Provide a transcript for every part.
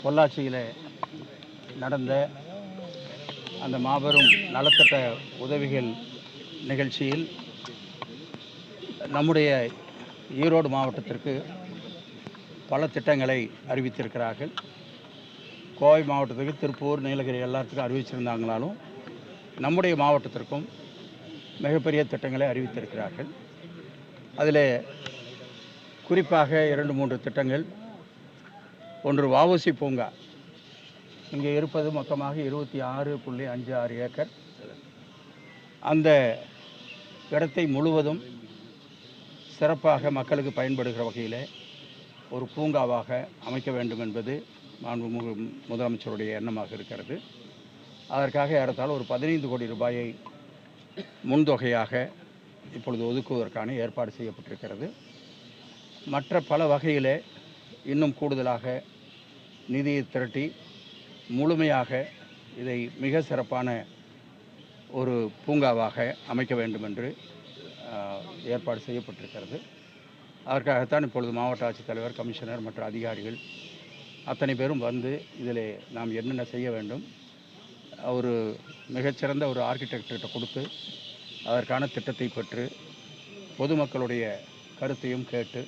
பொள்ளாச்சியில் நடந்த அந்த மாபெரும் நலத்திட்ட உதவிகள் நிகழ்ச்சியில் நம்முடைய ஈரோடு மாவட்டத்திற்கு பல திட்டங்களை அறிவித்திருக்கிறார்கள். கோவை மாவட்டத்துக்கு திருப்பூர், நீலகிரி எல்லாத்துக்கும் அறிவிச்சிருந்தாங்களாலும் நம்முடைய மாவட்டத்திற்கும் மிகப்பெரிய திட்டங்களை அறிவித்திருக்கிறார்கள். அதில் குறிப்பாக 2-3 திட்டங்கள். ஒன்று வஉசி பூங்கா. இங்கே இருப்பது மொத்தமாக 26.56 ஏக்கர். அந்த இடத்தை முழுவதும் சிறப்பாக மக்களுக்கு பயன்படுகிற வகையில் ஒரு பூங்காவாக அமைக்க வேண்டும் என்பது மாண்புமிகு முதலமைச்சருடைய எண்ணமாக இருக்கிறது. அதற்காக ஏறத்தாழ ஒரு 15 கோடி ரூபாயை முன்தொகையாக இப்பொழுது ஒதுக்குவதற்கான ஏற்பாடு செய்யப்பட்டிருக்கிறது. மற்ற பல வகையில் இன்னும் கூடுதலாக நிதியை திரட்டி முழுமையாக இதை மிக சிறப்பான ஒரு பூங்காவாக அமைக்க வேண்டும் என்று ஏற்பாடு செய்யப்பட்டிருக்கிறது. அதற்காகத்தான் இப்பொழுது மாவட்ட ஆட்சித்தலைவர், கமிஷனர் மற்ற அதிகாரிகள் அத்தனை பேரும் வந்து இதில் நாம் என்னென்ன செய்ய வேண்டும், ஒரு மிகச்சிறந்த ஒரு ஆர்கிடெக்டர்கிட்ட கொடுத்து அதற்கான திட்டத்தை பெற்று பொதுமக்களுடைய கருத்தையும் கேட்டு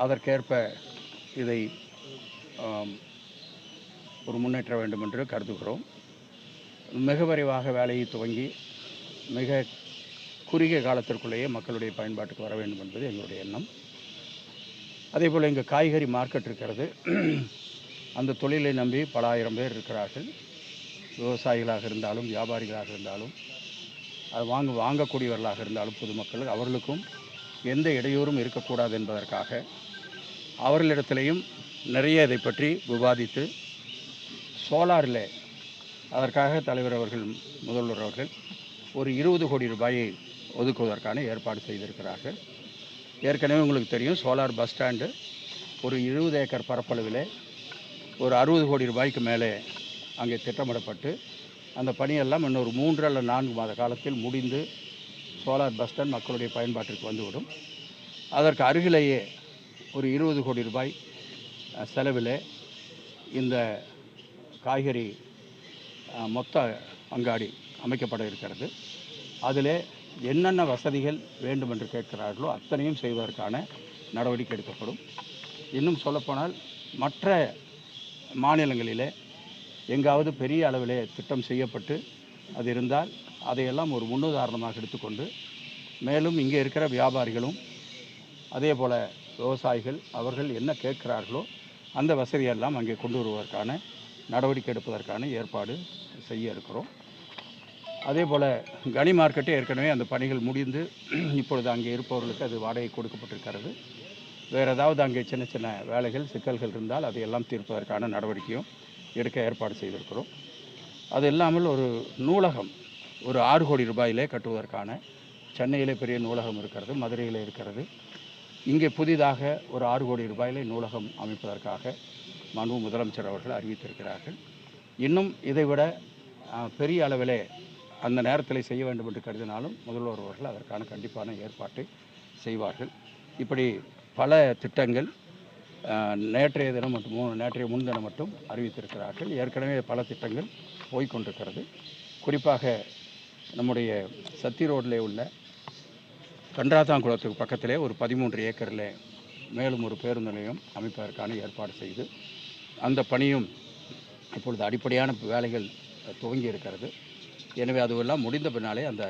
அதற்கேற்ப இதை ஒரு முன்னேற்ற வேண்டும் என்று கருதுகிறோம். மிக விரைவாக வேலையை துவங்கி மிக குறுகிய காலத்திற்குள்ளேயே மக்களுடைய பயன்பாட்டுக்கு வர வேண்டும் என்பது எங்களுடைய எண்ணம். அதே போல் இங்கே காய்கறி மார்க்கெட் இருக்கிறது. அந்த தொழிலை நம்பி பல ஆயிரம் பேர் இருக்கிறார்கள். விவசாயிகளாக இருந்தாலும், வியாபாரிகளாக இருந்தாலும், அது வாங்கக்கூடியவர்களாக இருந்தாலும், பொதுமக்கள் அவர்களுக்கும் எந்த இடையூறும் இருக்கக்கூடாது என்பதற்காக அவர்களிடத்திலையும் நிறைய இதை பற்றி விவாதித்து சோலாரில் அதற்காக தலைவர் அவர்கள், முதல்வர் அவர்கள் ஒரு 20 கோடி ரூபாயை ஒதுக்குவதற்கான ஏற்பாடு செய்திருக்கிறார்கள். ஏற்கனவே உங்களுக்கு தெரியும், சோலார் பஸ் ஸ்டாண்டு ஒரு 20 ஏக்கர் பரப்பளவில் ஒரு 60 கோடி ரூபாய்க்கு மேலே அங்கே திட்டமிடப்பட்டு அந்த பணியெல்லாம் இன்னொரு 3 அல்லது 4 மாத காலத்தில் முடிந்து சோலார் பஸ் ஸ்டாண்ட் மக்களுடைய பயன்பாட்டிற்கு வந்துவிடும். அதற்கு அருகிலேயே ஒரு 20 கோடி ரூபாய் செலவில் இந்த காய்கறி மொத்த அங்காடி அமைக்கப்பட இருக்கிறது. அதில் என்னென்ன வசதிகள் வேண்டும் என்று கேட்கிறார்களோ அத்தனையும் செய்வதற்கான நடவடிக்கை எடுக்கப்படும். இன்னும் சொல்லப்போனால் மற்ற மாநிலங்களிலே எங்காவது பெரிய அளவிலே திட்டம் செய்யப்பட்டு அது இருந்தால் அதையெல்லாம் ஒரு முன்னுதாரணமாக எடுத்துக்கொண்டு மேலும் இங்கே இருக்கிற வியாபாரிகளும் அதே போல் விவசாயிகள் அவர்கள் என்ன கேட்கிறார்களோ அந்த வசதியெல்லாம் அங்கே கொண்டு வருவதற்கான நடவடிக்கை எடுப்பதற்கான ஏற்பாடு செய்ய இருக்கிறோம். அதே போல் கனி மார்க்கெட்டு ஏற்கனவே அந்த பணிகள் முடிந்து இப்பொழுது அங்கே இருப்பவர்களுக்கு அது வாடகை கொடுக்கப்பட்டிருக்கிறது. வேறு ஏதாவது அங்கே சின்ன சின்ன வேலைகள், சிக்கல்கள் இருந்தால் அதையெல்லாம் தீர்ப்பதற்கான நடவடிக்கையும் எடுக்க ஏற்பாடு செய்திருக்கிறோம். அது இல்லாமல் ஒரு நூலகம் ஒரு 6 கோடி ரூபாயிலே கட்டுவதற்கான, சென்னையிலே பெரிய நூலகம் இருக்கிறது, மதுரையில் இருக்கிறது. இங்கே புதிதாக ஒரு 6 கோடி ரூபாயிலே நூலகம் அமைப்பதற்காக மாண்பு முதலமைச்சர் அவர்கள் அறிவித்திருக்கிறார்கள். இன்னும் இதைவிட பெரிய அளவிலே அந்த நேரத்தில் செய்ய வேண்டும் என்று கருதினாலும் முதல்வர் அவர்கள் அதற்கான கண்டிப்பான ஏற்பாட்டை செய்வார்கள். இப்படி பல திட்டங்கள் நேற்றைய தினம் மற்றும் நேற்றைய முன்தினம் மட்டும் அறிவித்திருக்கிறார்கள். ஏற்கனவே பல திட்டங்கள் போய்கொண்டிருக்கிறது. குறிப்பாக நம்முடைய சத்தி ரோட்டில் உள்ள கன்றாத்தாங்குளத்துக்கு பக்கத்திலே ஒரு 13 ஏக்கரில் மேலும் ஒரு பேருந்து நிலையம் அமைப்பதற்கான ஏற்பாடு செய்து அந்த பணியும் இப்பொழுது அடிப்படையான வேலைகள் துவங்கி இருக்கிறது. எனவே அதுவெல்லாம் முடிந்த பின்னாலே அந்த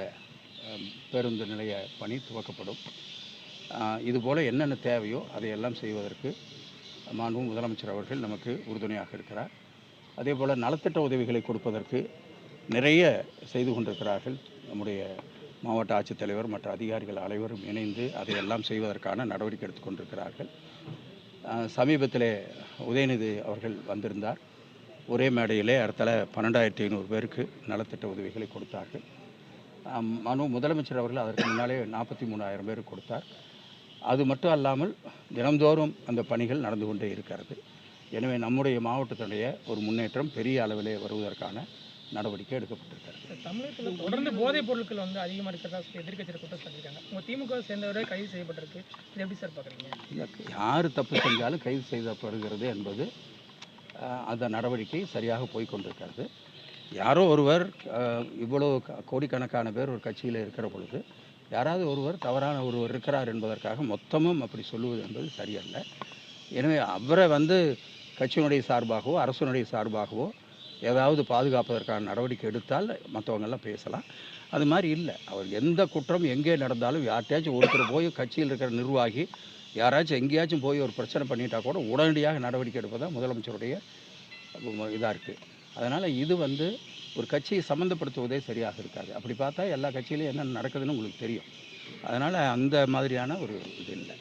பேருந்து நிலைய பணி துவக்கப்படும். இதுபோல் என்னென்ன தேவையோ அதையெல்லாம் செய்வதற்கு மாண்பு முதலமைச்சர் அவர்கள் நமக்கு உறுதுணையாக இருக்கிறார். அதே போல் நலத்திட்ட உதவிகளை கொடுப்பதற்கு நிறைய செய்து கொண்டிருக்கிறார்கள். நம்முடைய மாவட்ட ஆட்சித்தலைவர் மற்ற அதிகாரிகள் அனைவரும் இணைந்து அதையெல்லாம் செய்வதற்கான நடவடிக்கை எடுத்துக்கொண்டிருக்கிறார்கள். சமீபத்தில் உதயநிதி அவர்கள் வந்திருந்தார். ஒரே மேடையிலே அடுத்தால 12,500 பேருக்கு நலத்திட்ட உதவிகளை கொடுத்தார்கள். முதலமைச்சர் அவர்கள் அதற்கு முன்னாலே 43,000 பேருக்கு கொடுத்தார். அது மட்டும் அல்லாமல் தினந்தோறும் அந்த பணிகள் நடந்து கொண்டே இருக்கிறது. எனவே நம்முடைய மாவட்டத்துடைய ஒரு முன்னேற்றம் பெரிய அளவிலே வருவதற்கான நடவடிக்கை எடுக்கப்பட்டிருக்கிறது. தமிழகத்தில் தொடர்ந்து போதைப் பொருட்கள் அதிகமாக இருக்கிறதா எதிர்க்கட்சியில் குற்றம் சாட்டியிருக்காங்க. உங்கள் திமுக சேர்ந்தவரை கைது செய்யப்பட்டிருக்கு. இது எப்படி சார் பார்க்குறீங்க? யார் தப்பு செஞ்சாலும் கைது செய்யப்படுகிறது என்பது அந்த நடவடிக்கை சரியாக போய்க்கொண்டிருக்கிறது. யாரோ ஒருவர் இவ்வளோ கோடிக்கணக்கான பேர் ஒரு கட்சியில் இருக்கிற பொழுது யாராவது ஒருவர் தவறான ஒருவர் இருக்கிறார் என்பதற்காக மொத்தமும் அப்படி சொல்லுவது என்பது சரியல்ல. எனவே அவரை வந்து கட்சியினுடைய சார்பாகவோ அரசினுடைய சார்பாகவோ ஏதாவது பாதுகாப்பதற்கான நடவடிக்கை எடுத்தால் மற்றவங்கெல்லாம் பேசலாம். அது மாதிரி இல்லை. அவர் எந்த குற்றம் எங்கே நடந்தாலும் யார்கிட்டயாச்சும் ஒருத்தர் போய் கட்சியில் இருக்கிற நிர்வாகி யாராச்சும் எங்கேயாச்சும் போய் ஒரு பிரச்சனை பண்ணிட்டா கூட உடனடியாக நடவடிக்கை எடுப்பதாக முதலமைச்சருடைய இதாக இருக்குது. அதனால் இது வந்து ஒரு கட்சியை சம்மந்தப்படுத்துவதே சரியாக இருக்காது. அப்படி பார்த்தா எல்லா கட்சியிலையும் என்ன நடக்குதுன்னு உங்களுக்கு தெரியும். அதனால் அந்த மாதிரியான ஒரு இது இல்லை.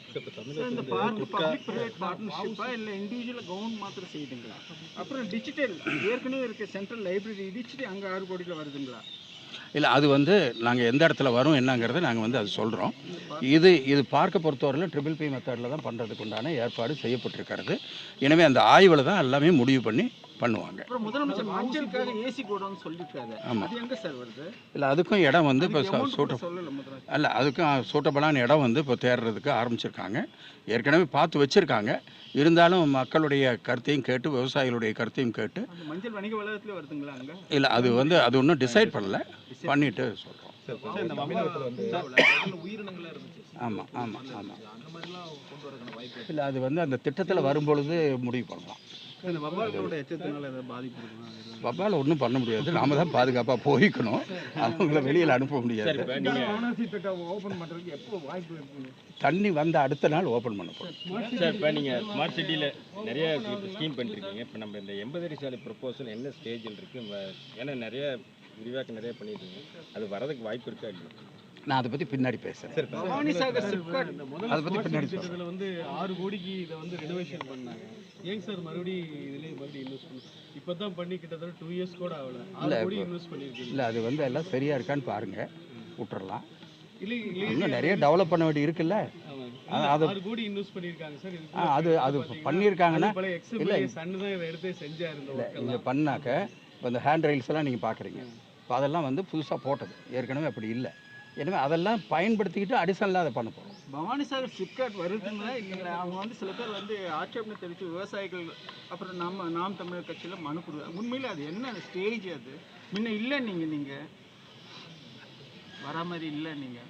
இல்லை இண்டிவிஜுவலாக கவர்மெண்ட் மாத்திரம் செய்யுதுங்களா? அப்புறம் டிஜிட்டல் ஏற்கனவே இருக்க சென்ட்ரல் லைப்ரரி இடிச்சுட்டு அங்கே 6 கோடியில் வருதுங்களா? இல்லை, அது வந்து நாங்கள் எந்த இடத்துல வரும் என்னங்கிறத நாங்கள் வந்து அது சொல்கிறோம். இது பார்க்க பொறுத்தவரையிலும் PPP மெத்தடில் தான் பண்ணுறதுக்கு உண்டான ஏற்பாடு செய்யப்பட்டிருக்கிறது. எனவே அந்த ஆய்வில் தான் எல்லாமே முடிவு பண்ணி பண்ணுவாங்க. முதலமைச்சர் மஞ்சளுக்காக ஏசி கோடவுன் சொல்லியிருக்காரு. ஆமாம். அது எங்கே சார் வருது? இல்லை, அதுக்கும் இடம் வந்து இப்போ சொல்லல முதலமைச்சர். அல்ல, அதுக்கும் சூட்டபலான இடம் வந்து இப்போ தேடுறதுக்கு ஆரம்பிச்சிருக்காங்க. ஏற்கனவே பார்த்து வச்சுருக்காங்க. இருந்தாலும் மக்களுடைய கருத்தையும் கேட்டு விவசாயிகளுடைய கருத்தையும் கேட்டு. மஞ்சள் வணிக வளாகத்தில் வருதுங்களா அங்கே? இல்லை, அது வந்து அது ஒன்றும் டிசைட் பண்ணல, பண்ணிட்டு சொல்கிறோம். ஆமாம் ஆமாம் ஆமாம். இல்லை, அது வந்து அந்த திட்டத்தில் வரும்பொழுது முடிவு பண்ணலாம். வவ்வால் ஒன்றும் பண்ண முடியாது. நாம தான் பாதுகாப்பாக போய்க்கணும். அவங்கள வெளியில் அனுப்ப முடியாது. தண்ணி வந்த அடுத்த நாள் ஓப்பன் பண்ண போகிறோம். சார், இப்போ நீங்கள் ஸ்மார்ட் சிட்டியில் நிறைய ஸ்கீம் பண்ணிருக்கீங்க. இப்போ நம்ம இந்த 80 அடி சாலை ப்ரொப்போசல் என்ன ஸ்டேஜில் இருக்குது? ஏன்னா நிறைய விரிவாக்கம் நிறைய பண்ணியிருக்கீங்க. அது வரதுக்கு வாய்ப்பு இருக்கா இல்லையா? நான் அதை பற்றி பின்னாடி பேசுகிறேன். அதை பற்றி பின்னாடி பேசுகிறேன். வந்து 6 கோடிக்கு இதை வந்து ரெனோவேஷன் பண்ணாங்க. ஏங்க சார் மறுபடியும் இதிலே மறுபடியும் இன்வெஸ்ட் பண்ணி இப்போ தான் பண்ணி கிட்டத்தட்ட 2 இயர்ஸ் கூட ஆகல. 6 கோடி இன்வெஸ்ட் பண்ணியிருக்கீங்க. இல்லை, அது வந்து எல்லாம் சரியாக இருக்கான்னு பாருங்கள், விட்டுறலாம். இல்லை இன்னும் நிறைய டெவலப் பண்ண வேண்டி இருக்குல்ல. அது 6 கோடி இன்வெஸ்ட் பண்ணியிருக்காங்க சார். அது பண்ணியிருக்காங்கன்னா இல்லை சன்னு தான் இதை எடுத்து செஞ்சாருந்தோம். இங்கே பண்ணாக்க இப்போ இந்த ஹேண்ட் ரயில்ஸ் எல்லாம் நீங்கள் பார்க்குறீங்க. இப்போ அதெல்லாம் வந்து புதுசாக போட்டது, ஏற்கனவே அப்படி இல்லை. எனவே அதெல்லாம் பயன்படுத்திக்கிட்டு அடிஷனலாக அதை பண்ண போகிறோம். பவானி சாகர் சிப்காட் வருதுங்களா இல்லைங்களா? அவங்க வந்து சில பேர் வந்து ஆட்சேபனை தெரிவித்து விவசாயிகள் அப்புறம் நாம் தமிழர் கட்சியில் மனு கொடுக்குறாங்க. உண்மையில் அது என்ன ஸ்டேஜ்? அது முன்ன இல்லை, நீங்கள் வரா மாதிரி இல்லை. நீங்கள்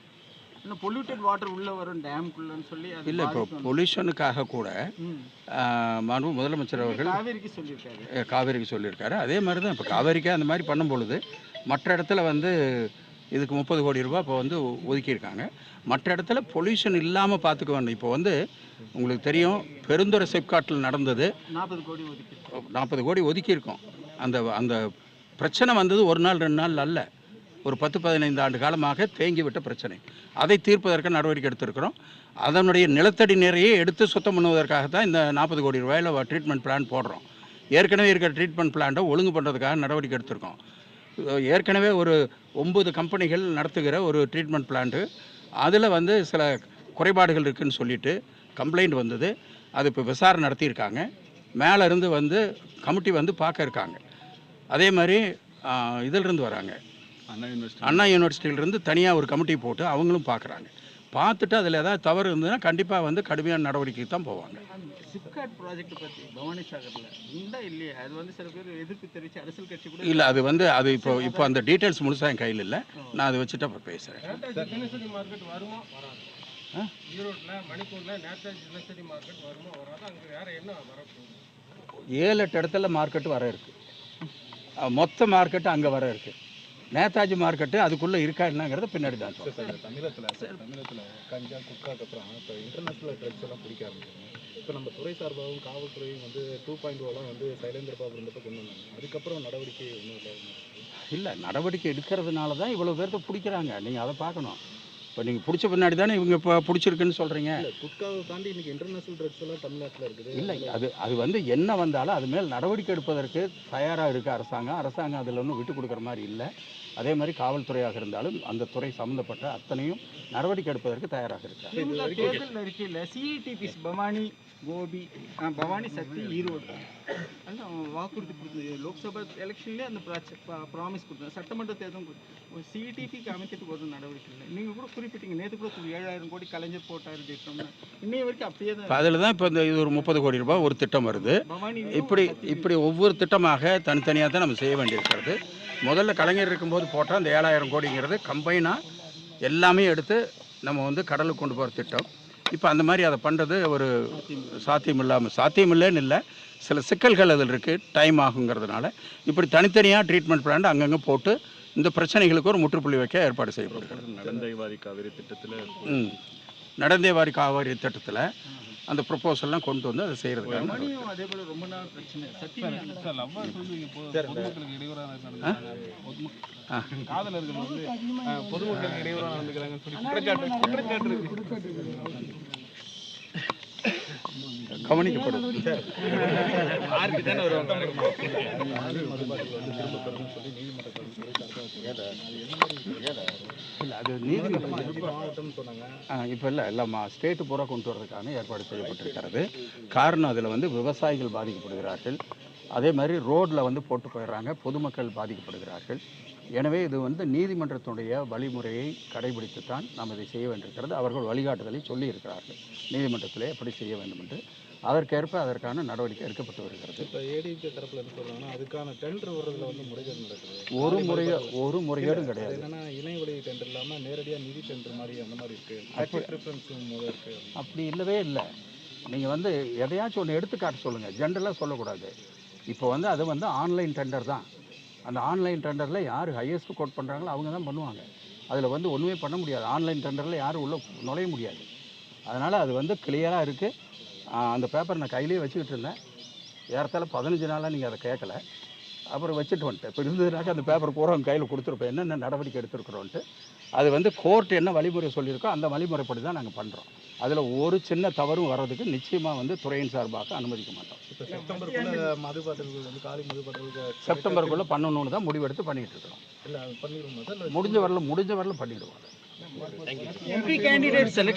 இன்னும் பொல்யூட்டட் வாட்டர் உள்ளே வரும் டேமுக்குள்ளன்னு சொல்லி அது இல்லை. இப்போ பொல்யூஷனுக்காக கூட முதலமைச்சர் அவர்கள் காவேரிக்கு சொல்லியிருக்காரு. அதே மாதிரி தான் இப்போ காவேரிக்கே அந்த மாதிரி பண்ணும் பொழுது மற்ற இடத்துல வந்து இதுக்கு 30 கோடி ரூபாய் இப்போ வந்து ஒதுக்கியிருக்காங்க. மற்ற இடத்துல பொல்யூஷன் இல்லாமல் பார்த்துக்க வேண்டும். இப்போ வந்து உங்களுக்கு தெரியும், பெருந்துறை சிப்காட்டில் நடந்தது. 40 கோடி ஒதுக்கியிருக்கோம். அந்த பிரச்சனை வந்தது ஒரு நாள் 2 நாள் அல்ல, ஒரு 10-15 ஆண்டு காலமாக தேங்கிவிட்ட பிரச்சனை. அதை தீர்ப்பதற்கு நடவடிக்கை எடுத்திருக்கிறோம். அதனுடைய நிலத்தடி நீரையே எடுத்து சுத்தம் பண்ணுவதற்காக தான் இந்த 40 கோடி ரூபாயில் ட்ரீட்மெண்ட் பிளான் போடுறோம். ஏற்கனவே இருக்கிற ட்ரீட்மெண்ட் பிளான்ட்டை ஒழுங்கு பண்ணுறதுக்காக நடவடிக்கை எடுத்திருக்கோம். ஏற்கனவே ஒரு 9 கம்பெனிகள் நடத்துகிற ஒரு ட்ரீட்மெண்ட் பிளான்ட்டு, அதில் வந்து சில குறைபாடுகள் இருக்குதுன்னு சொல்லிட்டு கம்ப்ளைண்ட் வந்தது. அது இப்போ விசாரணை நடத்தியிருக்காங்க. மேலே இருந்து வந்து கமிட்டி வந்து பார்க்க இருக்காங்க. அதே மாதிரி இதிலிருந்து வராங்க, அண்ணா யூனிவர்சிட்டியிலிருந்து தனியாக ஒரு கமிட்டி போட்டு அவங்களும் பார்க்குறாங்க. பார்த்துட்டு அதில் ஏதாவது தவறு இருந்ததுன்னா கண்டிப்பாக வந்து கடுமையான நடவடிக்கைக்கு தான் போவாங்க. சிப்காட் ப்ராஜெக்ட் பற்றி பவானி சாகரில் உண்டா இல்லையா? அது வந்து சில பேர் எதிர்ப்பு தெரிவித்து அரசியல் கட்சி கூட இல்லை, அது வந்து அது இப்போ அந்த டீட்டெயில்ஸ் முழுசாக என் கையில் இல்லை. நான் அதை வச்சுட்டு அப்புறம் பேசுகிறேன். தினசரி மார்க்கெட் வருமா வராது? ஈரோட்டில் மணிப்பூரில் நேதாஜி தினசரி மார்க்கெட் வருமா வராது? அங்கே வேறு என்ன வரப்போகுது? 7-8 இடத்துல மார்க்கெட்டு வர இருக்குது. மொத்த மார்க்கெட்டு அங்கே வர இருக்குது. நேதாஜி மார்க்கெட்டு அதுக்குள்ளே இருக்கா என்னங்கிறத பின்னாடி தான் சொல்லுங்கள். தமிழகத்தில் கஞ்சா குட்காக்கு அப்புறம் இப்போ இன்டர்நேஷ்னல் ட்ரக்ஸ் எல்லாம் பிடிக்க ஆரம்பிச்சாங்க. இப்போ நம்ம துறை சார்பாகவும் காவல்துறையும் வந்து 2.0 வந்து சைலேந்திர பாபு இருந்தப்போ கொண்டு வந்தாங்க. அதுக்கப்புறம் நடவடிக்கை ஒன்றும் இல்லை. நடவடிக்கை எடுக்கிறதுனால தான் இவ்வளோ பேர்த்த பிடிக்கிறாங்க. நீங்கள் அதை பார்க்கணும். இப்போ நீங்கள் பிடிச்ச பின்னாடி தானே இவங்க இப்போ பிடிச்சிருக்குன்னு சொல்கிறீங்க. குட்காவை தாண்டி இன்றைக்கி இன்டர்நேஷ்னல் ட்ரக்ஸ் எல்லாம் தமிழ்நாட்டில் இருக்குது. இல்லை, அது வந்து என்ன வந்தாலும் அது மேல் நடவடிக்கை எடுப்பதற்கு தயாராக இருக்குது அரசாங்கம் அதில் ஒன்றும் விட்டு கொடுக்குற மாதிரி இல்லை. அதே மாதிரி காவல்துறையாக இருந்தாலும் அந்த துறை சம்மந்தப்பட்ட அத்தனையும் நடவடிக்கை எடுப்பதற்கு தயாராக இருக்காங்க. தேர்தல் அறிக்கையில் சிஐடிபிஸ் பவானி கோபி பவானி சக்தி ஈரோடு வாக்குறுதி கொடுத்தது. லோக்சபா எலெக்ஷன்லேயே அந்த ப்ராமிஸ் கொடுத்தாங்க. சட்டமன்ற தேர்தலும் சிடிபிக்கு அமைக்கிறதுக்கு ஒரு நடவடிக்கை இல்லை. நீங்கள் கூட குறிப்பிட்டீங்க, நேற்று கூட 7,000 கோடி கலைஞர் போட்டார் திட்டம்னு. இன்னைய வரைக்கும் அப்படியே தான். அதில் தான் இப்போ இது ஒரு 30 கோடி ரூபாய் ஒரு திட்டம் வருது. பவானி இப்படி ஒவ்வொரு திட்டமாக தனித்தனியாக தான் நம்ம செய்ய வேண்டியிருக்கிறது. முதல்ல கலைஞர் இருக்கும்போது போட்டால் அந்த 7,000 கோடிங்கிறது கம்பைனாக எல்லாமே எடுத்து நம்ம வந்து கடலுக்கு கொண்டு போகிற திட்டம். இப்போ அந்த மாதிரி அதை பண்ணுறது ஒரு சாத்தியமில்லைன்னு இல்லை, சில சிக்கல்கள் அதில் இருக்குது, டைம் ஆகுங்கிறதுனால இப்படி தனித்தனியாக ட்ரீட்மெண்ட் பிளான் அங்கங்கே போட்டு இந்த பிரச்சனைகளுக்கு ஒரு முற்றுப்புள்ளி வைக்க ஏற்பாடு செய்யப்படுகிறது. நடந்தேவாரி காவிரி திட்டத்தில் நடந்தேவாரி காவிரி திட்டத்தில் அந்த ப்ரொப்போசல்லாம் கொண்டு வந்து அதை செய்கிறதுக்காக பவானியும் அதே போல் ரொம்ப நாள் பிரச்சனை. காதலர்கள் வந்து பொதுமக்களுக்கு இடையூறாக நடந்துக்கிறாங்கன்னு சொல்லி குற்றச்சாட்டு இருக்கு. கவனிக்கப்படும். இல்லை அது நீதிமன்றம் இப்போ இல்லை எல்லாமா ஸ்டேட்டு பூரா கொண்டு வர்றதுக்கான ஏற்பாடு செய்யப்பட்டிருக்கிறது. காரணம் அதில் வந்து விவசாயிகள் பாதிக்கப்படுகிறார்கள், அதே மாதிரி ரோட்டில் வந்து போட்டு போயிடுறாங்க, பொதுமக்கள் பாதிக்கப்படுகிறார்கள். எனவே இது வந்து நீதிமன்றத்துடைய வழிமுறையை கடைபிடித்துத்தான் நாம் இதை செய்ய வேண்டியிருக்கிறது. அவர்கள் வழிகாட்டுதலை சொல்லியிருக்கிறார்கள் நீதிமன்றத்திலே எப்படி செய்ய வேண்டும் என்று. அதற்கேற்ப அதற்கான நடவடிக்கை எடுக்கப்பட்டு வருகிறது. இப்போ ஏடிபி தரப்பில் என்ன சொல்கிறாங்கன்னா அதுக்கான டெண்டர் வர்றதுல வந்து முறைகேடு நடக்குது. ஒரு முறைகேடும் கிடையாது. என்னன்னா இணைய வழி டெண்டர் இல்லாமல் நேரடியாக நிதி டெண்டர் மாதிரி அந்த மாதிரி இருக்குது. அப்படி இல்லவே இல்லை. நீங்கள் வந்து எதையாச்சும் ஒன்று எடுத்துக்காட்ட சொல்லுங்கள், ஜென்ரலாக சொல்லக்கூடாது. இப்போ வந்து அது வந்து ஆன்லைன் டெண்டர் தான். அந்த ஆன்லைன் டெண்டரில் யார் ஹையஸ்ட் கோட் பண்ணுறாங்களோ அவங்க தான் பண்ணுவாங்க. அதில் வந்து ஒன்றுமே பண்ண முடியாது. ஆன்லைன் டெண்டரில் யாரும் உள்ளே நுழைய முடியாது. அதனால் அது வந்து கிளியராக இருக்குது. அந்த பேப்பர் நான் கையிலேயே வச்சுக்கிட்டு இருந்தேன். ஏறத்தாழ 15 நாளாக நீங்கள் அதை கேட்கல. அப்புறம் வச்சுட்டு வந்துட்டேன். இப்போ இருந்ததுனாக்கா அந்த பேப்பர் பூரா அவங்க கையில் கொடுத்துருப்பேன், என்னென்ன நடவடிக்கை எடுத்துருக்குறோன்ட்டு. அது வந்து கோர்ட் என்ன வழிமுறை சொல்லியிருக்கோ அந்த வழிமுறைப்படி தான் நாங்கள் பண்ணுறோம். அதில் ஒரு சின்ன தவறும் வர்றதுக்கு நிச்சயமாக வந்து துறையின் சார்பாக அனுமதிக்க மாட்டோம். இப்போ செப்டம்பருக்குள்ள மது பாட்டில்கள் வந்து காலி மது பாட்டில்கள் செப்டம்பருக்குள்ளே பண்ணணுன்னு தான் முடிவெடுத்து பண்ணிகிட்டு இருக்கிறோம். இல்லை பண்ணிடுவோம் சார். முடிஞ்ச வரல பண்ணிவிடுவோம். MP candidate selection